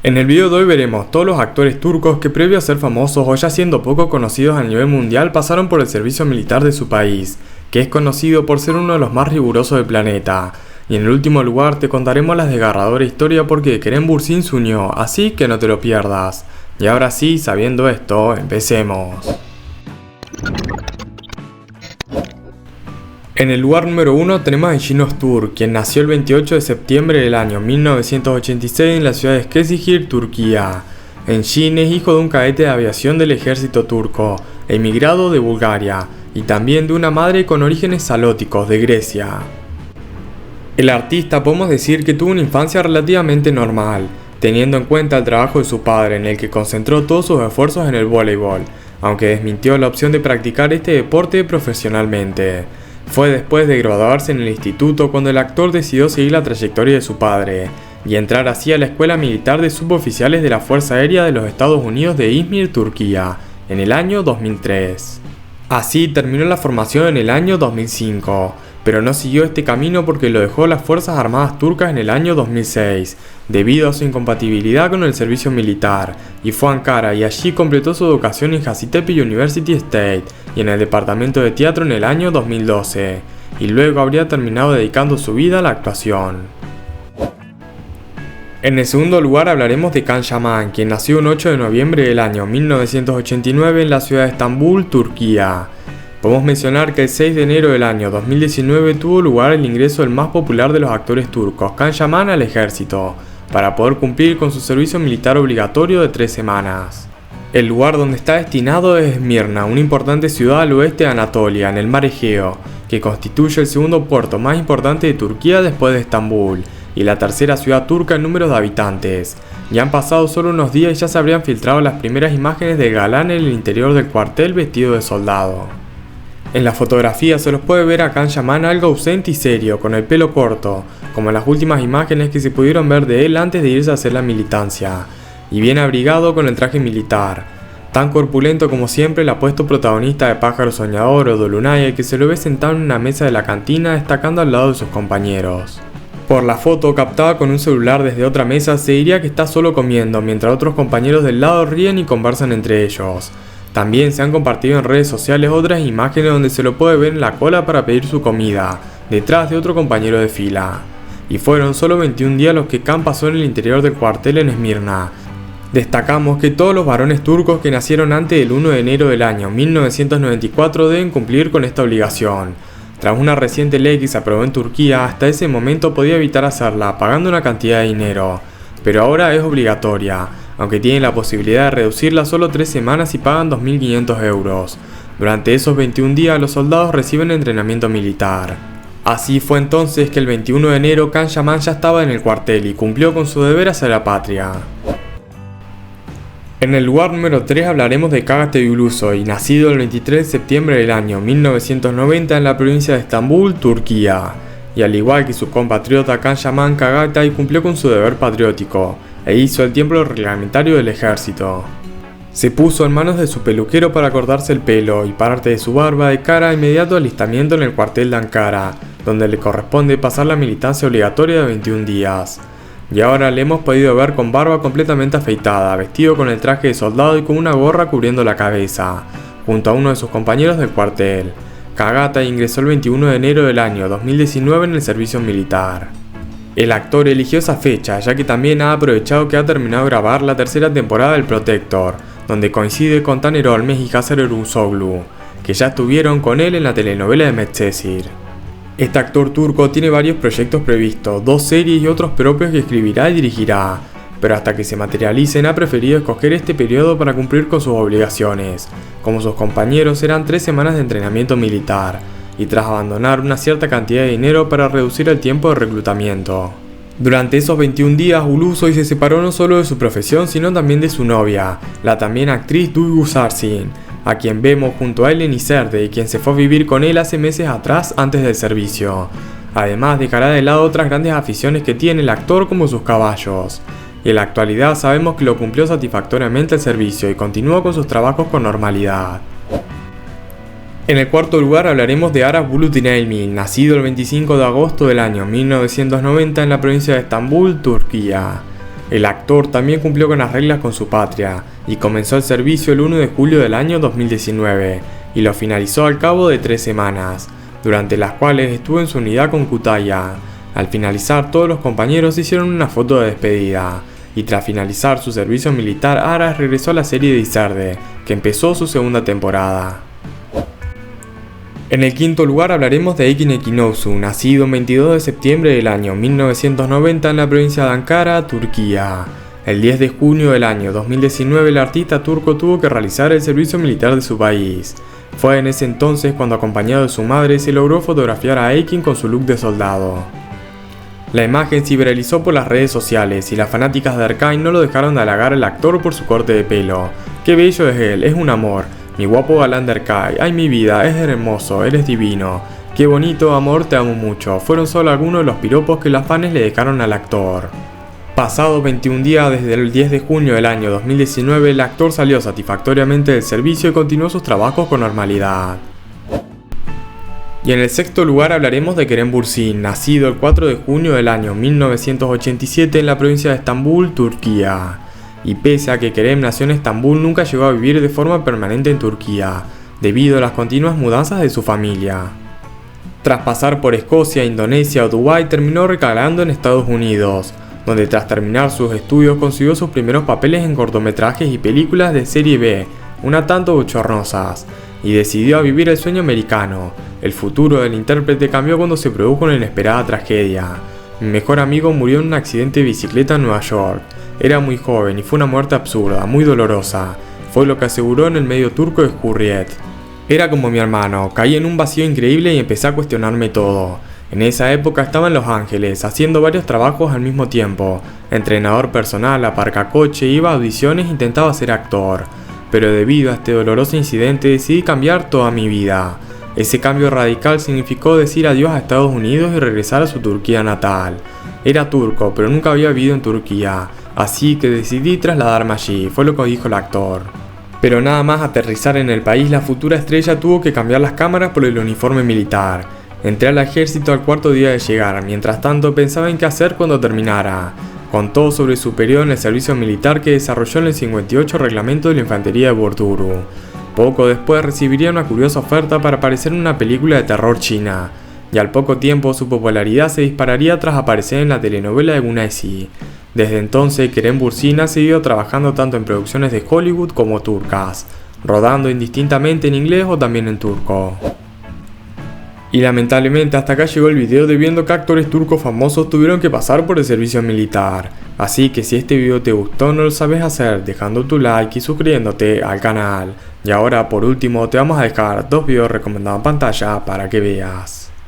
En el video de hoy veremos todos los actores turcos que previo a ser famosos o ya siendo poco conocidos a nivel mundial pasaron por el servicio militar de su país, que es conocido por ser uno de los más rigurosos del planeta. Y en el último lugar te contaremos la desgarradora historia porque Kerem Bürsin se unió, así que no te lo pierdas. Y ahora sí, sabiendo esto, empecemos. En el lugar número 1 tenemos a Engin Öztürk, quien nació el 28 de septiembre del año 1986 en la ciudad de Eskişehir, Turquía. Engin es hijo de un cadete de aviación del ejército turco, emigrado de Bulgaria, y también de una madre con orígenes salóticos de Grecia. El artista podemos decir que tuvo una infancia relativamente normal, teniendo en cuenta el trabajo de su padre en el que concentró todos sus esfuerzos en el voleibol, aunque desmintió la opción de practicar este deporte profesionalmente. Fue después de graduarse en el instituto cuando el actor decidió seguir la trayectoria de su padre y entrar así a la Escuela Militar de Suboficiales de la Fuerza Aérea de los Estados Unidos de Izmir, Turquía, en el año 2003. Así terminó la formación en el año 2005, pero no siguió este camino porque lo dejó las Fuerzas Armadas turcas en el año 2006, debido a su incompatibilidad con el servicio militar, y fue a Ankara y allí completó su educación en Hacettepe University State y en el departamento de teatro en el año 2012, y luego habría terminado dedicando su vida a la actuación. En el segundo lugar hablaremos de Can Yaman, quien nació el 8 de noviembre del año 1989 en la ciudad de Estambul, Turquía. Podemos mencionar que el 6 de enero del año 2019 tuvo lugar el ingreso del más popular de los actores turcos, Can Yaman, al ejército, para poder cumplir con su servicio militar obligatorio de 3 semanas. El lugar donde está destinado es Esmirna, una importante ciudad al oeste de Anatolia, en el mar Egeo, que constituye el segundo puerto más importante de Turquía después de Estambul, y la tercera ciudad turca en número de habitantes. Ya han pasado solo unos días y ya se habrían filtrado las primeras imágenes del galán en el interior del cuartel vestido de soldado. En la fotografía se los puede ver a Can Yaman algo ausente y serio, con el pelo corto, como en las últimas imágenes que se pudieron ver de él antes de irse a hacer la militancia, y bien abrigado con el traje militar. Tan corpulento como siempre el apuesto protagonista de Pájaro Soñador o Dolunay, que se lo ve sentado en una mesa de la cantina destacando al lado de sus compañeros. Por la foto captada con un celular desde otra mesa se diría que está solo comiendo, mientras otros compañeros del lado ríen y conversan entre ellos. También se han compartido en redes sociales otras imágenes donde se lo puede ver en la cola para pedir su comida, detrás de otro compañero de fila. Y fueron solo 21 días los que Can pasó en el interior del cuartel en Esmirna. Destacamos que todos los varones turcos que nacieron antes del 1 de enero del año 1994 deben cumplir con esta obligación. Tras una reciente ley que se aprobó en Turquía, hasta ese momento podía evitar hacerla pagando una cantidad de dinero, pero ahora es obligatoria, aunque tienen la posibilidad de reducirla solo 3 semanas y pagan 2.500 euros. Durante esos 21 días los soldados reciben entrenamiento militar. Así fue entonces que el 21 de enero Can Yaman ya estaba en el cuartel y cumplió con su deber hacia la patria. En el lugar número 3 hablaremos de Kagate Ulusoy, nacido el 23 de septiembre del año 1990 en la provincia de Estambul, Turquía. Y al igual que su compatriota Can Yaman, Kagate cumplió con su deber patriótico e hizo el tiempo reglamentario del ejército. Se puso en manos de su peluquero para cortarse el pelo y parte de su barba de cara a inmediato alistamiento en el cuartel de Ankara, donde le corresponde pasar la militancia obligatoria de 21 días. Y ahora le hemos podido ver con barba completamente afeitada, vestido con el traje de soldado y con una gorra cubriendo la cabeza, junto a uno de sus compañeros del cuartel. Kagate ingresó el 21 de enero del año 2019 en el servicio militar. El actor eligió esa fecha ya que también ha aprovechado que ha terminado de grabar la tercera temporada del Protector, donde coincide con Taner Olmes y Hazar Ersoğlu, que ya estuvieron con él en la telenovela de Medcezir. Este actor turco tiene varios proyectos previstos, 2 series y otros propios que escribirá y dirigirá, pero hasta que se materialicen ha preferido escoger este periodo para cumplir con sus obligaciones. Como sus compañeros serán 3 semanas de entrenamiento militar, y tras abandonar una cierta cantidad de dinero para reducir el tiempo de reclutamiento. Durante esos 21 días, Ulusoy se separó no solo de su profesión sino también de su novia, la también actriz Duygu Sarsin, a quien vemos junto a Eleni Serde y quien se fue a vivir con él hace meses atrás antes del servicio. Además dejará de lado otras grandes aficiones que tiene el actor como sus caballos. Y en la actualidad sabemos que lo cumplió satisfactoriamente el servicio y continúa con sus trabajos con normalidad. En el cuarto lugar hablaremos de Aras Bulut Inayilmaz, nacido el 25 de agosto del año 1990 en la provincia de Estambul, Turquía. El actor también cumplió con las reglas con su patria y comenzó el servicio el 1 de julio del año 2019 y lo finalizó al cabo de 3 semanas, durante las cuales estuvo en su unidad con Cutaya. Al finalizar, todos los compañeros hicieron una foto de despedida y tras finalizar su servicio militar, Aras regresó a la serie de Izerde, que empezó su segunda temporada. En el quinto lugar hablaremos de Ekin Ekinoczu, nacido el 22 de septiembre del año 1990 en la provincia de Ankara, Turquía. El 10 de junio del año 2019 el artista turco tuvo que realizar el servicio militar de su país. Fue en ese entonces cuando, acompañado de su madre, se logró fotografiar a Ekin con su look de soldado. La imagen se viralizó por las redes sociales y las fanáticas de Erkay no lo dejaron de halagar al actor por su corte de pelo. ¡Qué bello es él! ¡Es un amor! Mi guapo galán de Erkay, ¡ay mi vida! ¡Es hermoso! ¡Eres divino! ¡Qué bonito, amor! Te amo mucho. Fueron solo algunos de los piropos que las fans le dejaron al actor. Pasado 21 días desde el 10 de junio del año 2019, el actor salió satisfactoriamente del servicio y continuó sus trabajos con normalidad. Y en el sexto lugar hablaremos de Kerem Bürsin, nacido el 4 de junio del año 1987 en la provincia de Estambul, Turquía. Y pese a que Kerem nació en Estambul, nunca llegó a vivir de forma permanente en Turquía, debido a las continuas mudanzas de su familia. Tras pasar por Escocia, Indonesia o Dubái, terminó recalando en Estados Unidos, donde tras terminar sus estudios consiguió sus primeros papeles en cortometrajes y películas de serie B, una tanto bochornosas, y decidió a vivir el sueño americano. El futuro del intérprete cambió cuando se produjo una inesperada tragedia. Mi mejor amigo murió en un accidente de bicicleta en Nueva York. Era muy joven y fue una muerte absurda, muy dolorosa. Fue lo que aseguró en el medio turco de Hurriyet. Era como mi hermano, caí en un vacío increíble y empecé a cuestionarme todo. En esa época estaba en Los Ángeles, haciendo varios trabajos al mismo tiempo. Entrenador personal, aparcacoche, iba a audiciones e intentaba ser actor. Pero debido a este doloroso incidente decidí cambiar toda mi vida. Ese cambio radical significó decir adiós a Estados Unidos y regresar a su Turquía natal. Era turco, pero nunca había vivido en Turquía, así que decidí trasladarme allí, fue lo que dijo el actor. Pero nada más aterrizar en el país, la futura estrella tuvo que cambiar las cámaras por el uniforme militar. Entré al ejército al cuarto día de llegar, mientras tanto pensaba en qué hacer cuando terminara. Contó sobre su periodo en el servicio militar que desarrolló en el 58 Reglamento de la Infantería de Borduru. Poco después recibiría una curiosa oferta para aparecer en una película de terror china, y al poco tiempo su popularidad se dispararía tras aparecer en la telenovela de Gunesi. Desde entonces, Kerem Bürsin ha seguido trabajando tanto en producciones de Hollywood como turcas, rodando indistintamente en inglés o también en turco. Y lamentablemente hasta acá llegó el video, debiendo que actores turcos famosos tuvieron que pasar por el servicio militar. Así que si este video te gustó, no lo sabes hacer dejando tu like y suscribiéndote al canal. Y ahora por último te vamos a dejar 2 videos recomendados en pantalla para que veas.